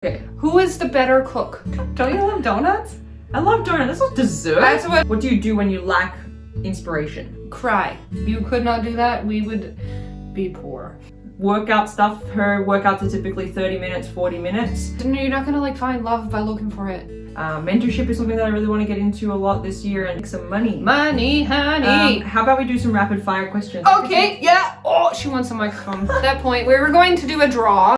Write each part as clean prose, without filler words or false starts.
Okay. Who is the better cook? Don't you love donuts? I love donuts. That's not dessert. That's what- What do you do when you lack inspiration? Cry. You could not do that, we would be poor. Workout stuff. Her workouts are typically 30 minutes, 40 minutes. You're not gonna like find love by looking for it. Mentorship is something that I really want to get into a lot this year and make some money. Money, honey. How about we do some rapid fire questions? Okay, yeah. Oh, she wants a microphone. At that point, we were going to do a draw.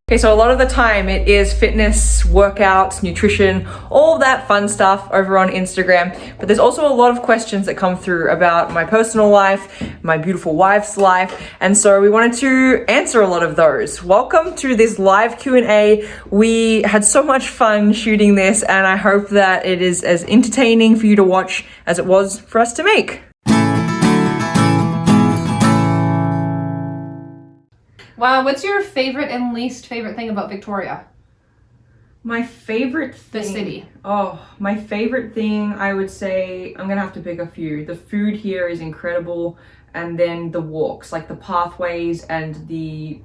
Okay, so a lot of the time it is fitness, workouts, nutrition, all that fun stuff over on Instagram. But there's also a lot of questions that come through about my personal life, my beautiful wife's life, and so we wanted to answer a lot of those. Welcome to this live Q&A. We had so much fun shooting this, and I hope that it is as entertaining for you to watch as it was for us to make. Wow, what's your favorite and least favorite thing about Victoria? My favorite thing. The city. Oh, my favorite thing, I would say, I'm gonna have to pick a few. The food here is incredible, and then the walks, like the pathways and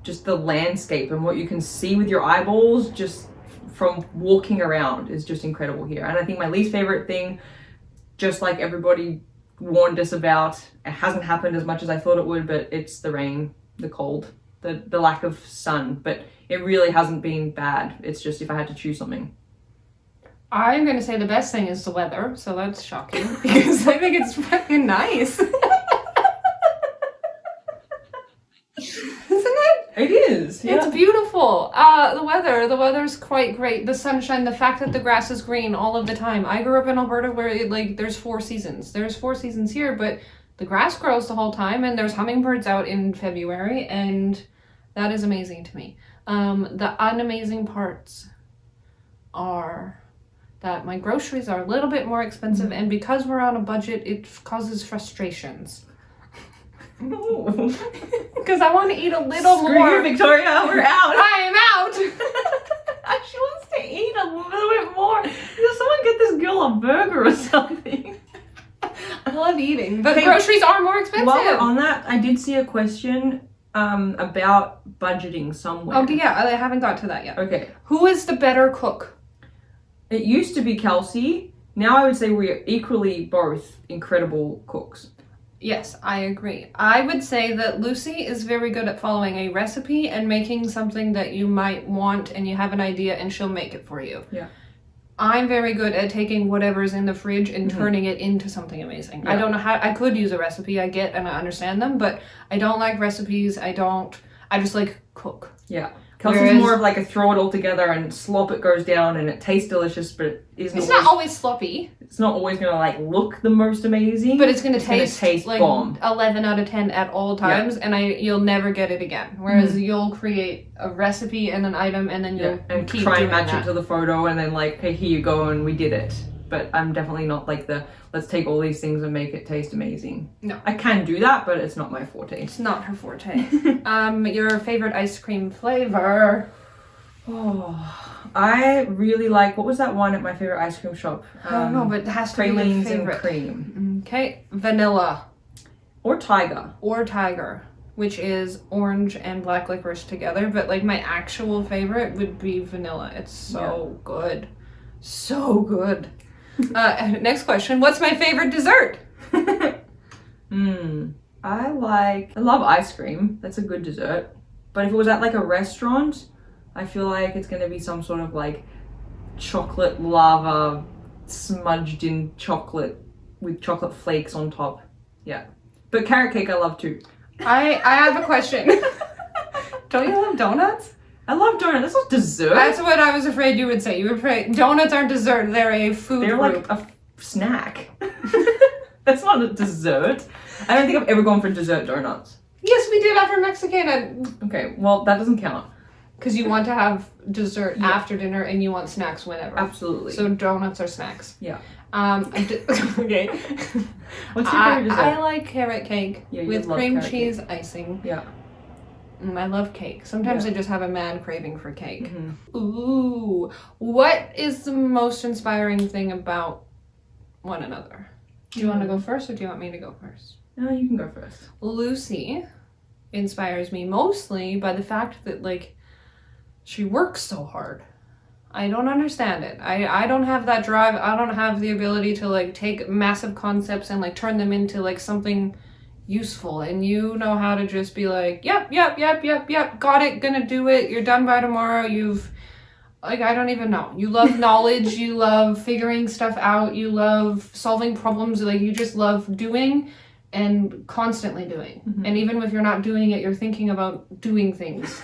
just the landscape and what you can see with your eyeballs just from walking around is just incredible here. And I think my least favorite thing, just like everybody warned us about, it hasn't happened as much as I thought it would, but it's the rain, the cold. The lack of sun, but it really hasn't been bad. It's just if I had to choose something. I'm gonna say the best thing is the weather, so that's shocking because I think it's fucking nice. Isn't it? It is. Yeah. It's beautiful. The weather's quite great. The sunshine, the fact that the grass is green all of the time. I grew up in Alberta where there's 4 seasons. There's 4 seasons here, but the grass grows the whole time, and there's hummingbirds out in February, and that is amazing to me. The unamazing parts are that my groceries are a little bit more expensive, and because we're on a budget, it causes frustrations. Because I want to eat a little Screw more. you, Victoria, we're out. I am out. She wants to eat a little bit more. Does someone get this girl a burger or something? I love eating, but Okay, groceries are more expensive. While we're on that, I did see a question about budgeting somewhere. Oh yeah, I haven't got to that yet. Okay. Who is the better cook? It used to be Kelsey. Now I would say we are equally both incredible cooks. Yes, I agree. I would say that Lucy is very good at following a recipe and making something that you might want, and you have an idea and she'll make it for you. Yeah. I'm very good at taking whatever's in the fridge and turning it into something amazing. Yeah. I don't know how, I could use a recipe, I get and I understand them, but I don't like recipes, I just like cook. Yeah. Kelsey's more of like a throw it all together and slop it goes down and it tastes delicious, but it isn't It's not always sloppy. It's not always gonna like look the most amazing. But it's gonna taste like bomb. 11 out of 10 at all times, and you'll never get it again. Whereas you'll create a recipe and an item, and then you'll and keep try and doing match that. it to the photo, and then like, hey, here you go, and we did it. But I'm definitely not like let's take all these things and make it taste amazing. No. I can do that, but it's not my forte. It's not her forte. Your favorite ice cream flavor? Oh, I really like, what was that one at my favorite ice cream shop? I don't know, but it has to be your pralines favorite. and cream. Okay, vanilla Or tiger. or tiger, which is orange and black licorice together. But like my actual favorite would be vanilla. It's so good, so good. Next question: what's my favorite dessert? I love ice cream. That's a good dessert. But if it was at like a restaurant, I feel like it's gonna be some sort of like chocolate lava smudged in chocolate with chocolate flakes on top. Yeah. But carrot cake I love too. I have a question. Don't you love donuts? I love donuts. That's not dessert. That's what I was afraid you would say. You were afraid donuts aren't dessert. They're a food They're group. like a snack. That's not a dessert. I don't think I've ever gone for dessert donuts. Yes, we did after Mexican. Okay, well that doesn't count. Because you want to have dessert after dinner and you want snacks whenever. Absolutely. So donuts are snacks. Yeah. Okay. What's your favorite dessert? I like carrot cake Yeah, you with love cream carrot cheese icing. Yeah. I love cake. Sometimes Yeah. I just have a mad craving for cake. Mm-hmm. Ooh. What is the most inspiring thing about one another? Do you want to go first or do you want me to go first? No, you can go first. Lucy inspires me mostly by the fact that like she works so hard. I don't understand it. I don't have that drive. I don't have the ability to like take massive concepts and like turn them into like something useful. And you know how to just be like, yep, got it, gonna do it. You're done by tomorrow. Like, I don't even know. You love knowledge. You love figuring stuff out. You love solving problems. Like, you just love doing and constantly doing. Mm-hmm. And even if you're not doing it, you're thinking about doing things.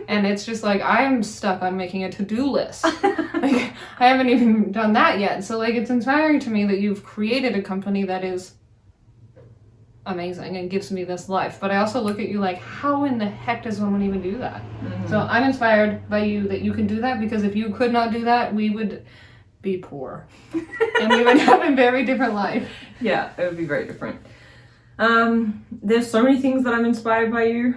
And it's just like, I am stuck on making a to-do list. Like, I haven't even done that yet. So, like, it's inspiring to me that you've created a company that is amazing and gives me this life. But I also look at you like, how in the heck does someone even do that? Mm-hmm. So I'm inspired by you that you can do that, because if you could not do that, we would be poor. And we would have a very different life. Yeah, it would be very different. There's so many things that I'm inspired by you,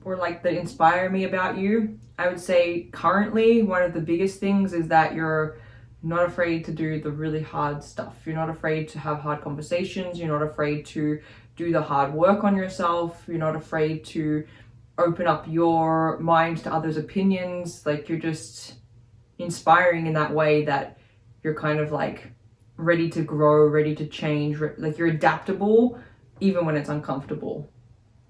or like that inspire me about you. I would say currently one of the biggest things is that you're not afraid to do the really hard stuff. You're not afraid to have hard conversations. You're not afraid to do the hard work on yourself. You're not afraid to open up your mind to others' opinions. Like, you're just inspiring in that way that you're kind of like ready to grow, ready to change. Like, you're adaptable even when it's uncomfortable,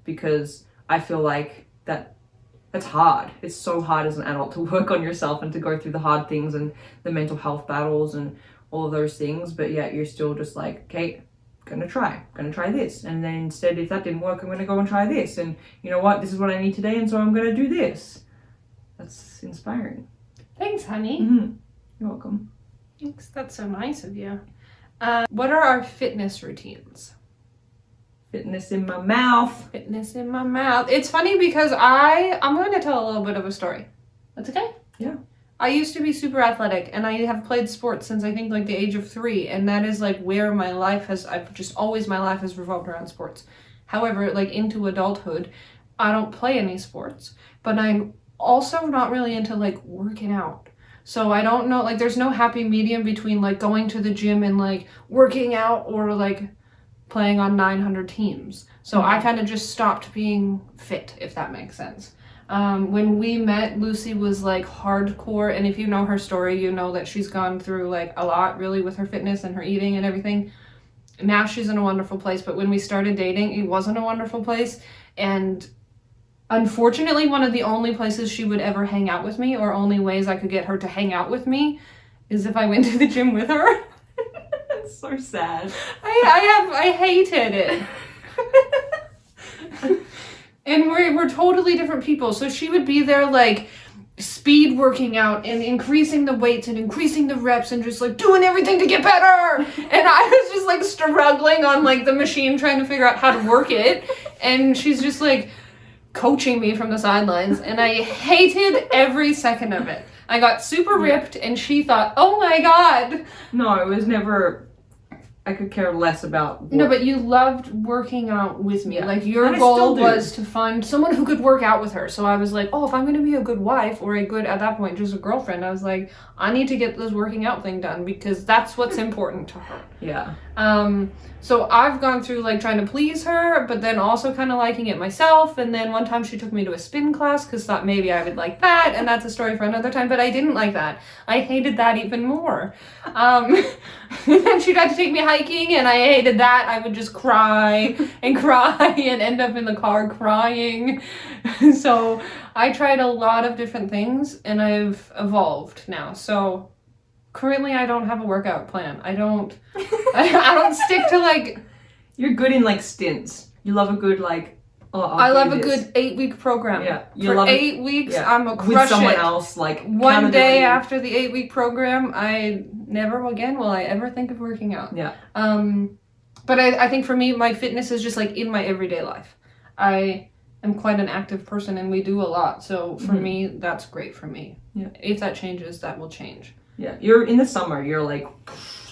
because I feel like that's hard. It's so hard as an adult to work on yourself and to go through the hard things and the mental health battles and all of those things. But yet you're still just like, okay, gonna try this. And then instead, if that didn't work, I'm gonna go and try this. And you know what? This is what I need today. And so I'm gonna do this. That's inspiring. Thanks, honey. Mm-hmm. You're welcome. Thanks. That's so nice of you. What are our fitness routines? Fitness in my mouth. Fitness in my mouth. It's funny because I'm going to tell a little bit of a story. That's okay? Yeah. I used to be super athletic, and I have played sports since I think like the age of 3, and that is like where my life has, my life has revolved around sports. However, like into adulthood, I don't play any sports, but I'm also not really into like working out. So I don't know, like there's no happy medium between like going to the gym and like working out or like playing on 900 teams. So I kind of just stopped being fit, if that makes sense. When we met, Lucy was like hardcore, and if you know her story, you know that she's gone through like a lot really with her fitness and her eating and everything. Now she's in a wonderful place, but when we started dating, it wasn't a wonderful place. And unfortunately, one of the only places she would ever hang out with me, or only ways I could get her to hang out with me, is if I went to the gym with her. That's so sad. I hated it. And we're totally different people. So she would be there like speed working out and increasing the weights and increasing the reps and just like doing everything to get better. And I was just like struggling on like the machine trying to figure out how to work it. And she's just like coaching me from the sidelines. And I hated every second of it. I got super ripped and she thought, oh my God. No, it was never... I could care less about... No, but you loved working out with me. Yeah. Like, your And goal was to find someone who could work out with her. So I was like, oh, if I'm going to be a good wife or a good, at that point, just a girlfriend, I was like, I need to get this working out thing done because that's what's important to her. Yeah. So I've gone through, like, trying to please her, but then also kind of liking it myself. And then one time she took me to a spin class because thought maybe I would like that. And that's a story for another time. But I didn't like that. I hated that even more. And then she tried to take me hiking, and I hated that. I would just cry and cry and end up in the car crying. So I tried a lot of different things, and I've evolved now. So currently I don't have a workout plan. I don't stick to like... You're good in like stints. You love a good like... I love a good 8-week program. Yeah. For love 8 weeks, yeah. I'm a crush with someone it. else, like One day after the 8-week program, I never again will I ever think of working out. Yeah. But I think for me, my fitness is just like in my everyday life. I am quite an active person, and we do a lot. So for me, that's great for me. Yeah. If that changes, that will change. Yeah. You're in the summer. You're like,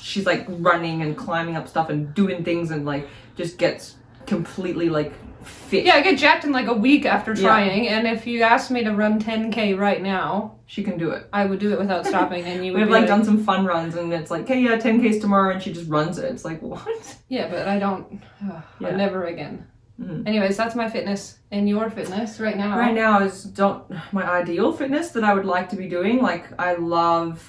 she's like running and climbing up stuff and doing things, and like just gets completely like fit. Yeah, I get jacked in like a week after trying, and if you asked me to run 10K right now, she can do it. I would do it without stopping, and you would We've like done some fun runs, and it's like, hey, yeah, 10Ks tomorrow, and she just runs it. It's like, what? Yeah, but I don't. Never again. Anyways, that's my fitness and your fitness right now. Right now is my ideal fitness that I would like to be doing. Like I love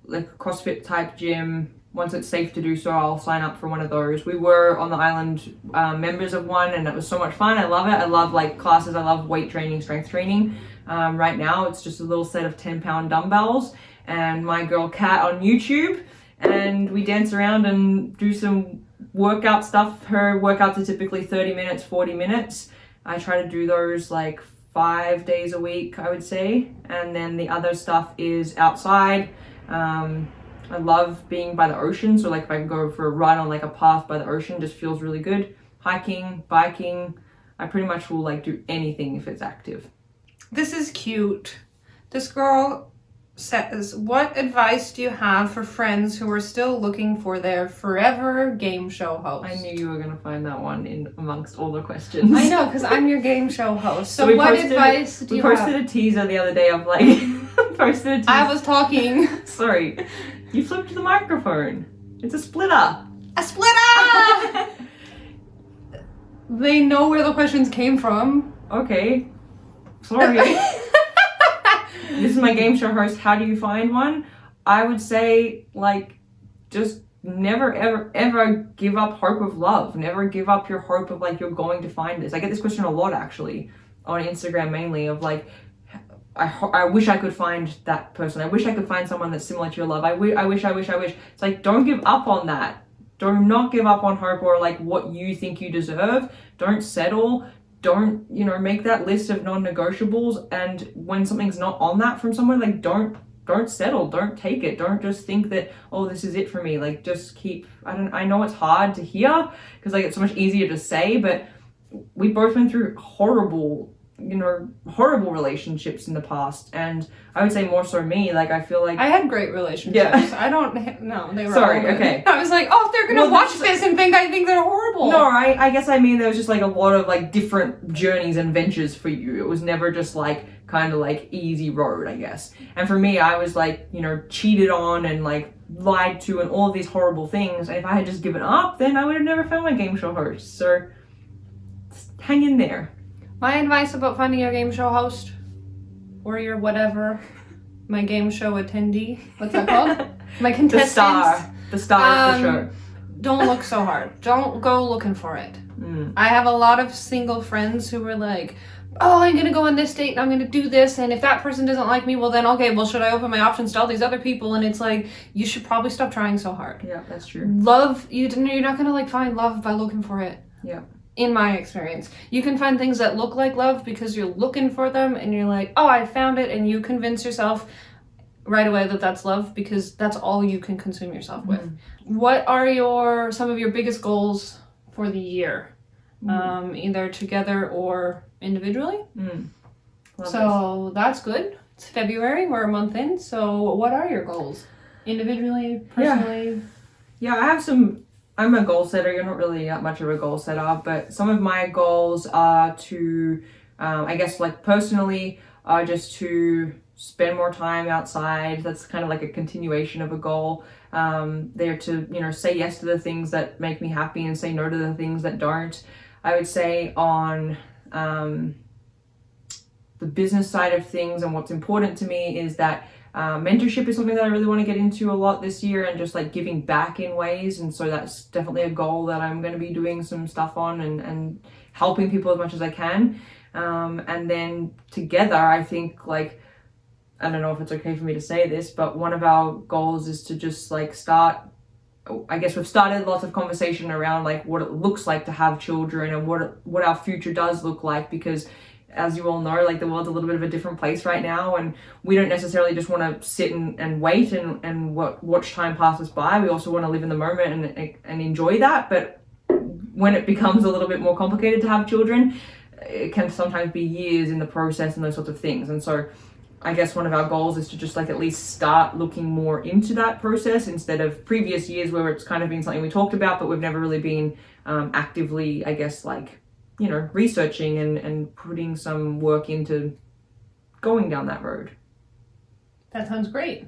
like CrossFit type gym. Once it's safe to do so, I'll sign up for one of those. We were on the island members of one, and it was so much fun. I love it. I love like classes. I love weight training, strength training. Right now, it's just a little set of 10-pound dumbbells and my girl Kat on YouTube, and we dance around and do some workout stuff. Her workouts are typically 30 minutes, 40 minutes. I try to do those like 5 days a week, I would say. And then the other stuff is outside. I love being by the ocean. So like if I can go for a run on like a path by the ocean, just feels really good. Hiking, biking. I pretty much will like do anything if it's active. This is cute. This girl says, what advice do you have for friends who are still looking for their forever game show host? I knew you were going to find that one in amongst all the questions. I know, because I'm your game show host. So what advice do you have? We posted a teaser the other day of like, I was talking. Sorry. You flipped the microphone. It's a splitter. A splitter! They know where the questions came from. Okay. Sorry. This is my game show host. How do you find one? I would say, like, just never, ever, ever give up hope of love. Never give up your hope of, like, you're going to find this. I get this question a lot, actually, on Instagram mainly, of, like, I wish I could find that person. I wish I could find someone that's similar to your love. I wish. It's like, don't give up on that. Do not give up on hope or, like, what you think you deserve. Don't settle. Don't, make that list of non-negotiables, and when something's not on that from someone, like, don't settle, don't take it, don't just think that, oh, this is it for me. Like, just keep, I know it's hard to hear, because, like, it's so much easier to say, but we've both been through horrible relationships in the past, and I would say more so me, like, I feel like... I had great relationships. Yeah. I don't... No, they were Sorry, okay. I was like, oh, they're gonna watch this and think I think they're horrible. No, I guess I mean there was just, like, a lot of, like, different journeys and ventures for you. It was never just, like, kind of, like, easy road, I guess. And for me, I was, like, cheated on and, like, lied to and all of these horrible things, and if I had just given up, then I would have never found my game show host. So, hang in there. My advice about finding your game show host, or your whatever, my game show attendee, what's that called? My contestant. The star of the show. Don't look so hard. Don't go looking for it. I have a lot of single friends who were like, oh, I'm going to go on this date and I'm going to do this, and if that person doesn't like me, well then, okay, well should I open my options to all these other people? And it's like, you should probably stop trying so hard. Yeah, that's true. Love, you're not going to like find love by looking for it. Yeah. In my experience, you can find things that look like love because you're looking for them and you're like, oh, I found it, and you convince yourself right away that that's love because that's all you can consume yourself with. What are some of your biggest goals for the year? Either together or individually? So that's good. It's February, we're a month in, so what are your goals? Individually, personally? Yeah, I have some... I'm a goal setter. You're not really that much of a goal setter, but some of my goals are to, I guess, like personally, are just to spend more time outside. That's kind of like a continuation of a goal. There to, say yes to the things that make me happy and say no to the things that don't. I would say on the business side of things, and what's important to me is that mentorship is something that I really want to get into a lot this year, and just like giving back in ways. And so that's definitely a goal that I'm going to be doing some stuff on, and helping people as much as I can. And then together, I think, like, I don't know if it's okay for me to say this, but one of our goals is to just like I guess we've started lots of conversation around like what it looks like to have children and what our future does look like, because as you all know, like the world's a little bit of a different place right now, and we don't necessarily just want to sit and wait and watch time pass us by. We also want to live in the moment and enjoy that. But when it becomes a little bit more complicated to have children, it can sometimes be years in the process and those sorts of things. And so I guess one of our goals is to just like at least start looking more into that process, instead of previous years where it's kind of been something we talked about, but we've never really been actively, I guess, like, researching and putting some work into going down that road. That sounds great.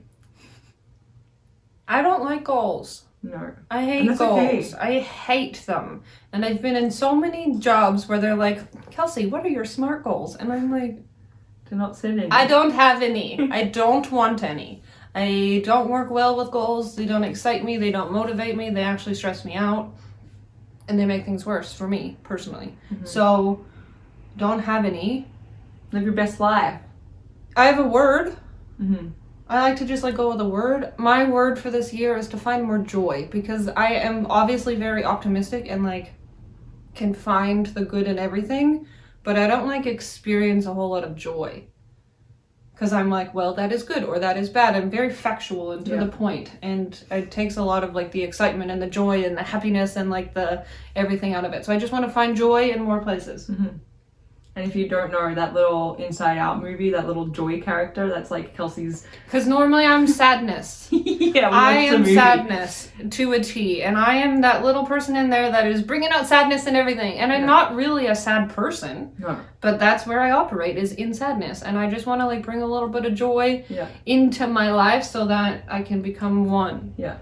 I don't like goals. No. I And hate that's goals. okay. I hate them. And I've been in so many jobs where they're like, Kelsey, what are your SMART goals? And I'm like, To not set any. I don't have any. I don't want any. I don't work well with goals. They don't excite me. They don't motivate me. They actually stress me out. And they make things worse for me, personally. So, don't have any. Live your best life. I have a word. Mm-hmm. I like to just like go with a word. My word for this year is to find more joy, because I am obviously very optimistic and like can find the good in everything, but I don't like experience a whole lot of joy. Because I'm like, well, that is good or that is bad. I'm very factual and to the point, and it takes a lot of like the excitement and the joy and the happiness and like the everything out of it. So I just want to find joy in more places. Mm-hmm. And if you don't know, that little Inside Out movie, that little Joy character, that's like Kelsey's... Because normally I'm sadness. Yeah, I am sadness to a T. And I am that little person in there that is bringing out sadness and everything. And I'm not really a sad person. No. But that's where I operate, is in sadness. And I just want to like bring a little bit of joy into my life so that I can become one. Yeah.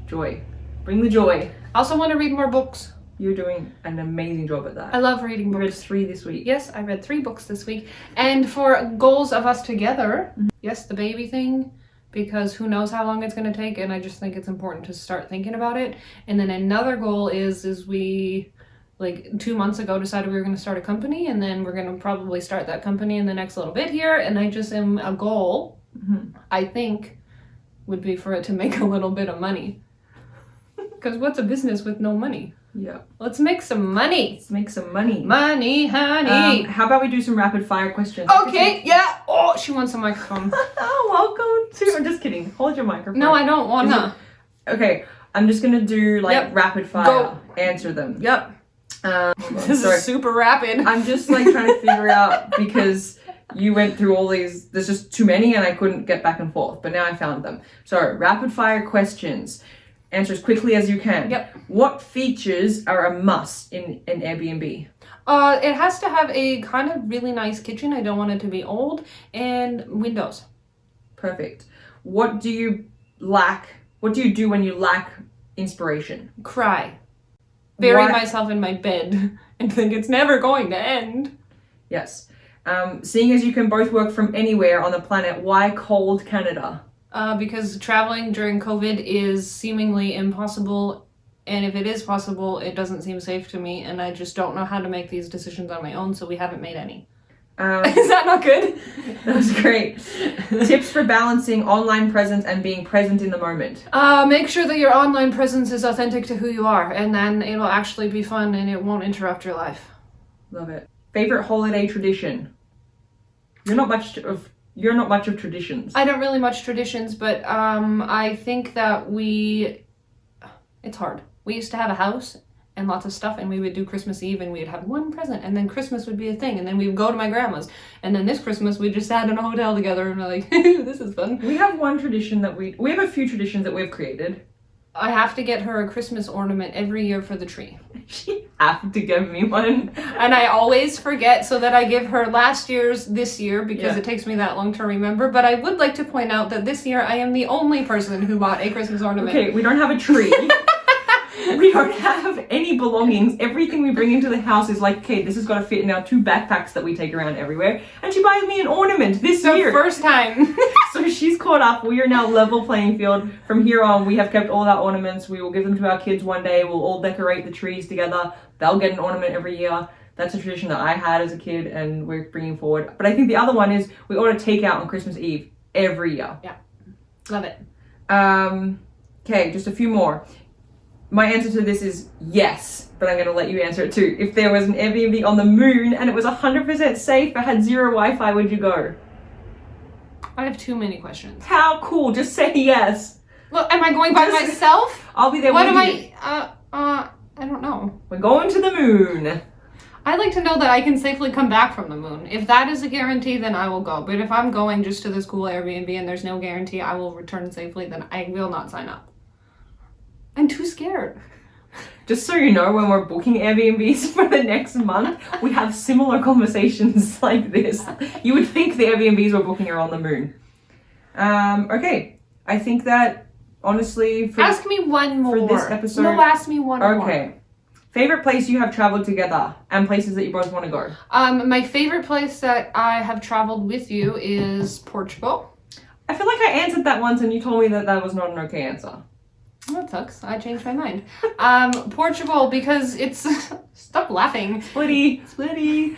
Joy. Bring the joy. I also want to read more books. You're doing an amazing job at that. I love reading You books. read 3 this week. Yes, I read 3 books this week. And for goals of us together, yes, the baby thing, because who knows how long it's going to take, and I just think it's important to start thinking about it. And then another goal is we, like 2 months ago, decided we were going to start a company, and then we're going to probably start that company in the next little bit here. And I just am a goal, I think, would be for it to make a little bit of money. Because what's a business with no money? Yeah. Let's make some money. Let's make some money. Money, honey. How about we do some rapid fire questions? Okay, yeah. Oh, she wants a microphone. Oh, welcome to... I'm just kidding. Hold your microphone. No, I don't wanna. Okay, I'm just gonna do like rapid fire. Go. Answer them. Yep. This sorry. is super rapid. I'm just like trying to figure out, because you went through all these, there's just too many and I couldn't get back and forth, but now I found them. So, rapid fire questions. Answer as quickly as you can. Yep. What features are a must in an Airbnb? It has to have a kind of really nice kitchen. I don't want it to be old. And windows. Perfect. What do you lack? What do you do when you lack inspiration? Cry. Bury What? myself in my bed and think it's never going to end. Yes. Seeing as you can both work from anywhere on the planet, why cold Canada? Because traveling during COVID is seemingly impossible, and if it is possible, it doesn't seem safe to me, and I just don't know how to make these decisions on my own, so we haven't made any. Is that not good? That was great. Tips for balancing online presence and being present in the moment. Make sure that your online presence is authentic to who you are, and then it'll actually be fun and it won't interrupt your life. Love it. Favorite holiday tradition? You're not much of traditions. I don't really much traditions, but I think that it's hard. We used to have a house and lots of stuff, and we would do Christmas Eve and we'd have one present, and then Christmas would be a thing, and then we would go to my grandma's, and then this Christmas we just sat in a hotel together and we're like, this is fun. We have one tradition that we have a few traditions that we've created. I have to get her a Christmas ornament every year for the tree. She have to give me one. And I always forget, so that I give her last year's this year, because it takes me that long to remember. But I would like to point out that this year I am the only person who bought a Christmas ornament. Okay, we don't have a tree. We don't have any belongings. Everything we bring into the house is like, okay, this has got to fit in our 2 backpacks that we take around everywhere. And she buys me an ornament this year. First time. So she's caught up. We are now level playing field. From here on, we have kept all our ornaments. We will give them to our kids one day. We'll all decorate the trees together. They'll get an ornament every year. That's a tradition that I had as a kid and we're bringing forward. But I think the other one is we order takeout on Christmas Eve every year. Yeah. Love it. Okay, just a few more. My answer to this is yes, but I'm going to let you answer it too. If there was an Airbnb on the moon and it was 100% safe but had 0 Wi-Fi, would you go? I have too many questions. How cool. Just say yes. Look, am I going by myself? I'll be there What with am you. I don't know. We're going to the moon. I like to know that I can safely come back from the moon. If that is a guarantee, then I will go. But if I'm going just to this cool Airbnb and there's no guarantee I will return safely, then I will not sign up. I'm too scared. Just so you know, when we're booking Airbnbs for the next month, we have similar conversations like this. You would think the Airbnbs we're booking are on the moon. Okay, I think that honestly, Ask me one more. for this episode. No, ask me one more. Okay. Favorite place you have traveled together and places that you both want to go? My favorite place that I have traveled with you is Portugal. I feel like I answered that once and you told me that that was not an okay answer. That sucks. I changed my mind. Portugal, because it's... Stop laughing. Splitty.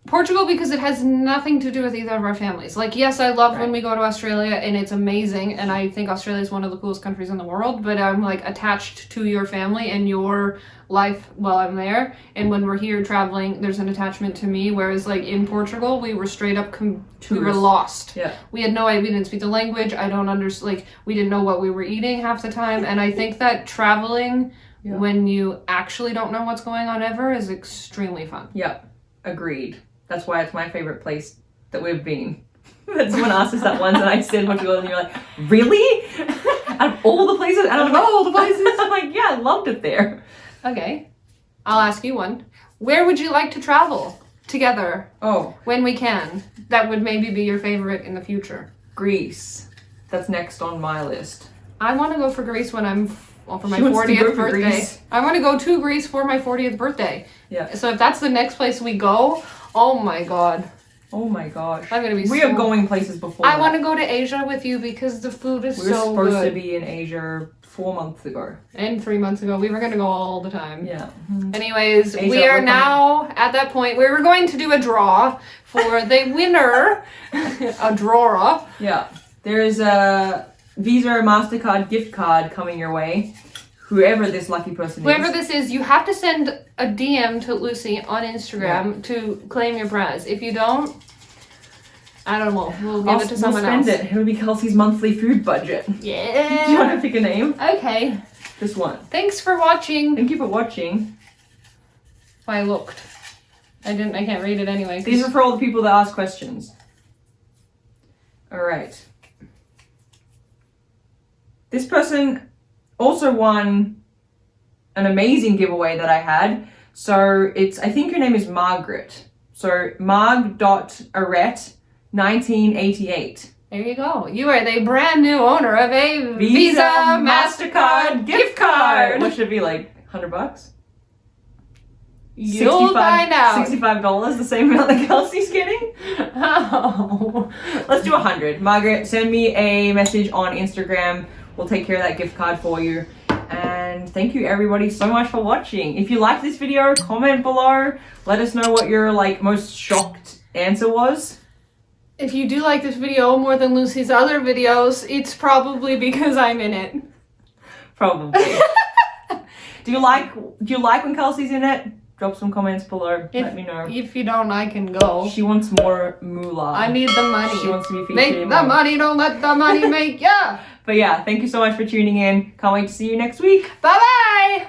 Portugal, because it has nothing to do with either of our families. Like, yes, I love when Right. we go to Australia and it's amazing, and I think Australia is one of the coolest countries in the world, but I'm like attached to your family and your life while I'm there. And when we're here traveling, there's an attachment to me, whereas like in Portugal, we were straight up we were Tourists. lost. Yeah. We had no idea, we didn't speak the language, I don't understand, like, we didn't know what we were eating half the time, and I think that traveling Yeah. when you actually don't know what's going on ever is extremely fun. Yeah. Agreed. That's why it's my favorite place that we've been. Someone asked us that once and I said Portugal and you're like, really? Out of all the places? Out of all the places? I'm like, yeah, I loved it there. Okay, I'll ask you one. Where would you like to travel together Oh, when we can? That would maybe be your favorite in the future. Greece. That's next on my list. I want to go for Greece when I'm for my She wants to go 40th for birthday. Greece. I want to go to Greece for my 40th birthday. Yeah. So if that's the next place we go, oh my god, Oh my gosh. I'm gonna be. We are going places before. I want to go to Asia with you because the food is We were so supposed good. to be in Asia 4 months ago. And 3 months ago, we were gonna go all the time. Yeah. Anyways, Asia, we are we're now at that point where we're going to do a draw for the winner. A drawer. Yeah. There's a Visa or MasterCard gift card coming your way. Whoever this lucky person Whoever is. this is, you have to send a DM to Lucy on Instagram to claim your prize. If you don't, I don't know. We'll give it to someone we'll spend else. it. It'll be Kelsey's monthly food budget. Do you Yeah. want to pick a name? Okay. This one. Thanks for watching. Thank you for watching. I looked. I can't read it anyway. These are for all the people that ask questions. Alright. This person also won an amazing giveaway that I had. So I think your name is Margaret. So marg.arette1988. There you go. You are the brand new owner of a Visa, MasterCard gift card. What should it be, like $100? You'll find out. $65, the same amount that Kelsey's getting? Oh. Let's do 100. Margaret, send me a message on Instagram. We'll take care of that gift card for you. And thank you everybody so much for watching. If you like this video, comment below. Let us know what your most shocked answer was. If you do like this video more than Lucy's other videos, it's probably because I'm in it. Probably. Do you like when Kelsey's in it? Drop some comments below. Let me know. If you don't, I can go. She wants more moolah. I need the money. She wants to be featured Make in the more. money, don't let the money make ya. But yeah, thank you so much for tuning in. Can't wait to see you next week. Bye-bye.